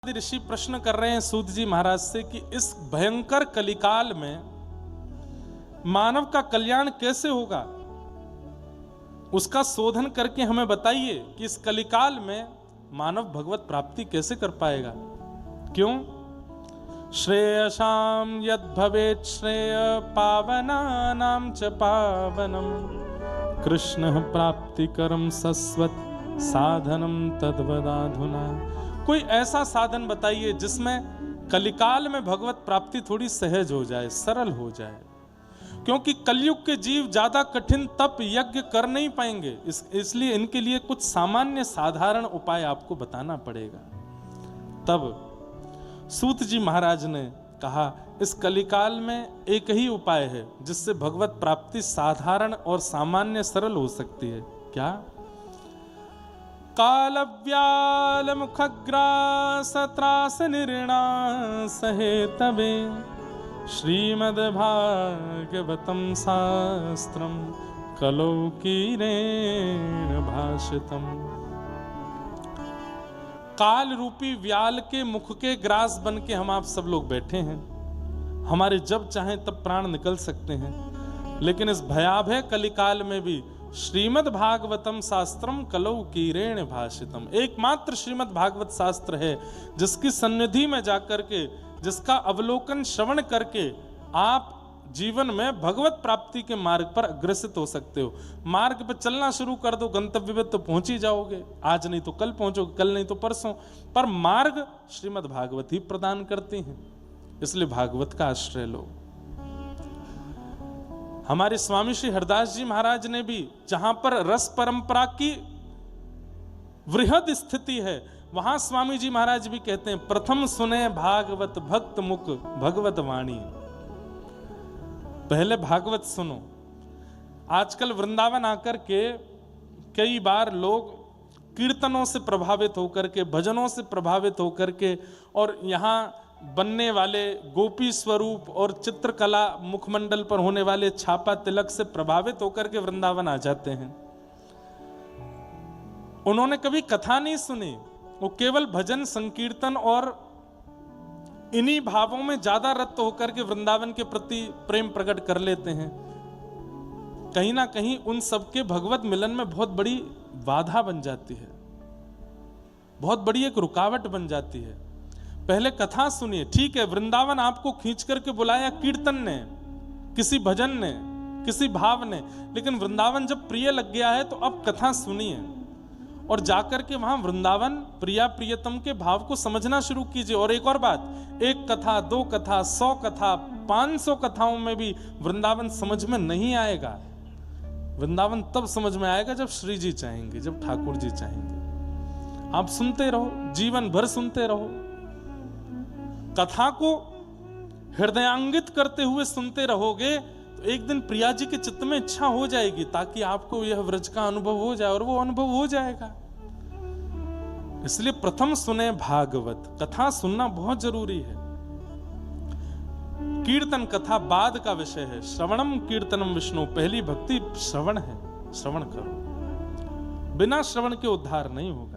ऋषि प्रश्न कर रहे हैं सूत जी महाराज से कि इस भयंकर कलिकाल में मानव का कल्याण कैसे होगा, उसका शोधन करके हमें बताइए कि इस कलिकाल में मानव भगवत प्राप्ति कैसे कर पाएगा। क्यों? श्रेयसाम यद भवेत् श्रेय पावनानां च पावनम कृष्ण प्राप्तिकरम सस्वत साधनम तद्वदाधुना। कोई ऐसा साधन बताइए जिसमें कलिकाल में भगवत प्राप्ति थोड़ी सहज हो जाए, सरल हो जाए। क्योंकि कलयुग के जीव ज्यादा कठिन तप यज्ञ कर नहीं पाएंगे, इसलिए इनके लिए कुछ सामान्य साधारण उपाय आपको बताना पड़ेगा। तब सूत जी महाराज ने कहा इस कलिकाल में एक ही उपाय है जिससे भगवत प्राप्ति साधारण और सामान्य सरल हो सकती है। क्या? कालव्याल मुखग्रास त्रास निर्णा सहेतवे श्रीमद् भागवतम शास्त्रम कलौकीरेण भाषितम। काल रूपी व्याल के मुख के ग्रास बन के हम आप सब लोग बैठे हैं। हमारे जब चाहें तब प्राण निकल सकते हैं, लेकिन इस भयावह कलिकाल में भी श्रीमद् भागवतम शास्त्रम कलौकीरेण भाषितम, एकमात्र श्रीमद् भागवत शास्त्र है जिसकी सन्निधि में जाकर के, जिसका अवलोकन श्रवण करके आप जीवन में भगवत प्राप्ति के मार्ग पर अग्रसित हो सकते हो। मार्ग पर चलना शुरू कर दो, गंतव्य पे तो पहुंच ही जाओगे। आज नहीं तो कल पहुंचोगे, कल नहीं तो परसों, पर मार्ग श्रीमद् भागवत ही प्रदान करते हैं। इसलिए भागवत का आश्रय लो। हमारे स्वामी श्री हरदास जी महाराज ने भी, जहां पर रस परंपरा की वृहद स्थिति है, वहां स्वामी जी महाराज भी कहते हैं प्रथम सुने भागवत भक्त मुख भगवत वाणी। पहले भागवत सुनो। आजकल वृंदावन आकर के कई बार लोग कीर्तनों से प्रभावित होकर के, भजनों से प्रभावित होकर के, और यहाँ बनने वाले गोपी स्वरूप और चित्रकला मुखमंडल पर होने वाले छापा तिलक से प्रभावित होकर के वृंदावन आ जाते हैं। उन्होंने कभी कथा नहीं सुनी, वो केवल भजन संकीर्तन और इन्हीं भावों में ज्यादा रत होकर के वृंदावन के प्रति प्रेम प्रकट कर लेते हैं। कहीं ना कहीं उन सबके भगवत मिलन में बहुत बड़ी बाधा बन जाती है, बहुत बड़ी एक रुकावट बन जाती है। पहले कथा सुनिए। ठीक है, वृंदावन आपको खींच करके बुलाया कीर्तन ने, किसी भजन ने, किसी भाव ने, लेकिन वृंदावन जब प्रिय लग गया है तो अब कथा सुनिए और जाकर के वहां वृंदावन प्रिया प्रियतम के भाव को समझना शुरू कीजिए। और एक और बात, एक कथा, दो कथा, 100 कथा, 500 कथाओं में भी वृंदावन समझ में नहीं आएगा। वृंदावन तब समझ में आएगा जब श्री जी चाहेंगे, जब ठाकुर जी चाहेंगे। आप सुनते रहो, जीवन भर सुनते रहो, कथा को हृदयांगित करते हुए सुनते रहोगे तो एक दिन प्रिया जी के चित्त में इच्छा हो जाएगी ताकि आपको यह व्रज का अनुभव हो जाए, और वो अनुभव हो जाएगा। इसलिए प्रथम सुने भागवत, कथा सुनना बहुत जरूरी है। कीर्तन कथा बाद का विषय है। श्रवणम कीर्तनम विष्णु, पहली भक्ति श्रवण है। श्रवण करो, बिना श्रवण के उद्धार नहीं होगा।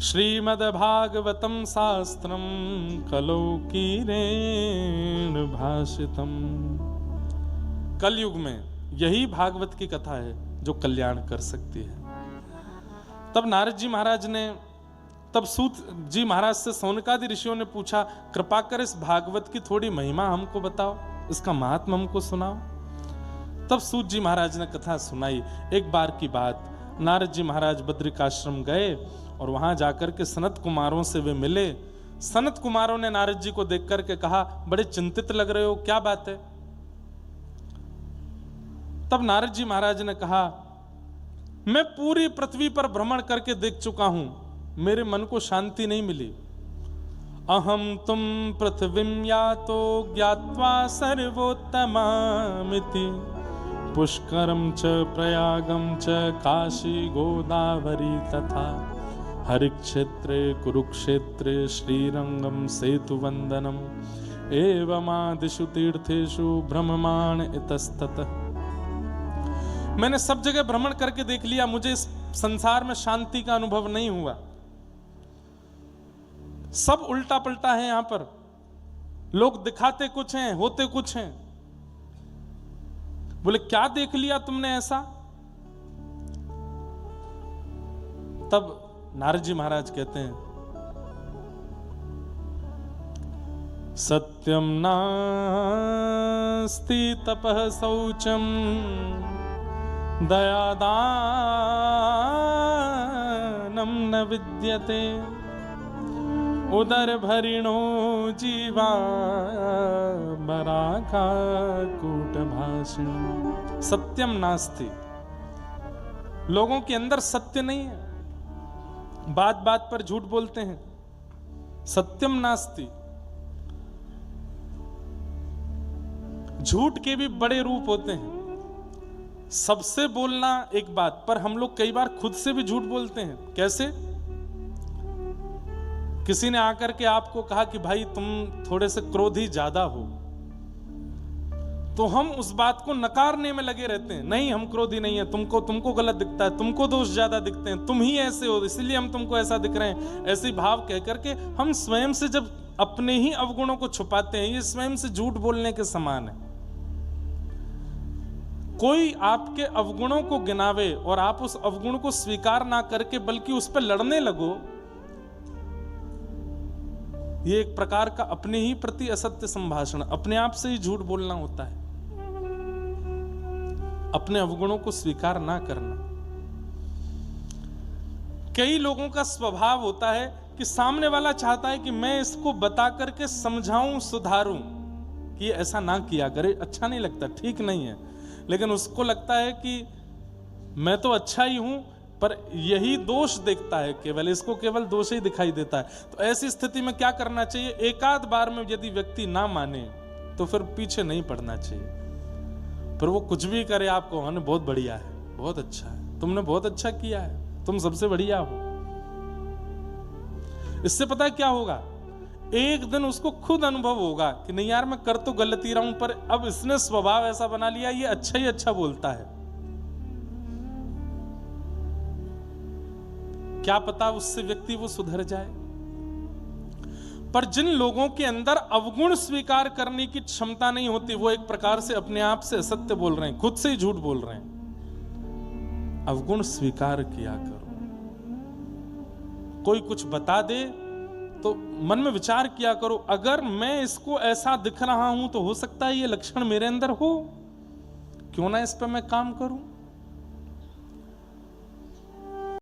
श्रीमद् भागवतम शास्त्रम कलौकीरेण भाषितम। कलयुग में यही भागवत की कथा है जो कल्याण कर सकती है। तब नारद जी महाराज ने, तब सूत जी महाराज से सौनकादि ऋषियों ने पूछा, कृपा कर इस भागवत की थोड़ी महिमा हमको बताओ, इसका महात्म हमको सुनाओ। तब सूत जी महाराज ने कथा सुनाई। एक बार की बात, नारद जी महाराज बद्रिकाश्रम गए और वहां जाकर के सनत कुमारों से वे मिले। सनत कुमारों ने नारद जी को देख करके कहा, बड़े चिंतित लग रहे हो, क्या बात है? तब नारद जी महाराज ने कहा, मैं पूरी पृथ्वी पर भ्रमण करके देख चुका हूं, मेरे मन को शांति नहीं मिली। अहम तुम पृथ्वीं यातो ज्ञात्वा सर्वोत्तमामिति पुष्करम च प्रयागम च काशी गोदावरी तथा हरिक्षेत्रे कुरुक्षेत्रे श्रीरंगम सेतुवंदनम एवमादिषु तीर्थेषु भ्रममाण इतस्ततः। मैंने सब जगह भ्रमण करके देख लिया, मुझे इस संसार में शांति का अनुभव नहीं हुआ। सब उल्टा पलटा है यहां पर। लोग दिखाते कुछ हैं, होते कुछ हैं। बोले क्या देख लिया तुमने ऐसा? तब नारद जी महाराज कहते हैं, सत्यम नास्ति तपः शौचम दयादानम न विद्यते उदर भरिणो जीवा मराका कूट भाषण। सत्यम नास्ति, लोगों के अंदर सत्य नहीं है, बात बात पर झूठ बोलते हैं। सत्यम नास्ति, झूठ के भी बड़े रूप होते हैं। सबसे बोलना एक बात, पर हम लोग कई बार खुद से भी झूठ बोलते हैं। कैसे? किसी ने आकर के आपको कहा कि भाई तुम थोड़े से क्रोधी ज्यादा हो, तो हम उस बात को नकारने में लगे रहते हैं। नहीं, हम क्रोधी नहीं है, तुमको गलत दिखता है, तुमको दोष ज्यादा दिखते हैं, तुम ही ऐसे हो इसलिए हम तुमको ऐसा दिख रहे हैं। ऐसे भाव कह करके हम स्वयं से जब अपने ही अवगुणों को छुपाते हैं, ये स्वयं से झूठ बोलने के समान है। कोई आपके अवगुणों को गिनावे और आप उस अवगुण को स्वीकार ना करके बल्कि उस पर लड़ने लगो, ये एक प्रकार का अपने ही प्रति असत्य संभाषण, अपने आप से ही झूठ बोलना होता है। अपने अवगुणों को स्वीकार ना करना। कई लोगों का स्वभाव होता है कि सामने वाला चाहता है कि मैं इसको बता करके समझाऊं, सुधारूं कि ऐसा ना किया करे, अच्छा नहीं लगता, ठीक नहीं है। लेकिन उसको लगता है कि मैं तो अच्छा ही हूं, पर यही दोष देखता है, केवल इसको केवल दोष ही दिखाई देता है। तो ऐसी स्थिति में क्या करना चाहिए? एकाध बार में यदि व्यक्ति ना माने तो फिर पीछे नहीं पड़ना चाहिए। पर वो कुछ भी करे, आपको हमने बहुत बढ़िया है, बहुत अच्छा है, तुमने बहुत अच्छा किया है, तुम सबसे बढ़िया हो। इससे पता है क्या होगा? एक दिन उसको खुद अनुभव होगा कि नहीं यार, मैं कर तो गलती रहा हूं, पर अब इसने स्वभाव ऐसा बना लिया, ये अच्छा ही अच्छा बोलता है। क्या पता उससे व्यक्ति वो सुधर जाए। पर जिन लोगों के अंदर अवगुण स्वीकार करने की क्षमता नहीं होती, वो एक प्रकार से अपने आप से असत्य बोल रहे हैं, खुद से ही झूठ बोल रहे हैं। अवगुण स्वीकार किया करो। कोई कुछ बता दे तो मन में विचार किया करो, अगर मैं इसको ऐसा दिख रहा हूं तो हो सकता है ये लक्षण मेरे अंदर हो, क्यों ना इस पर मैं काम करूं।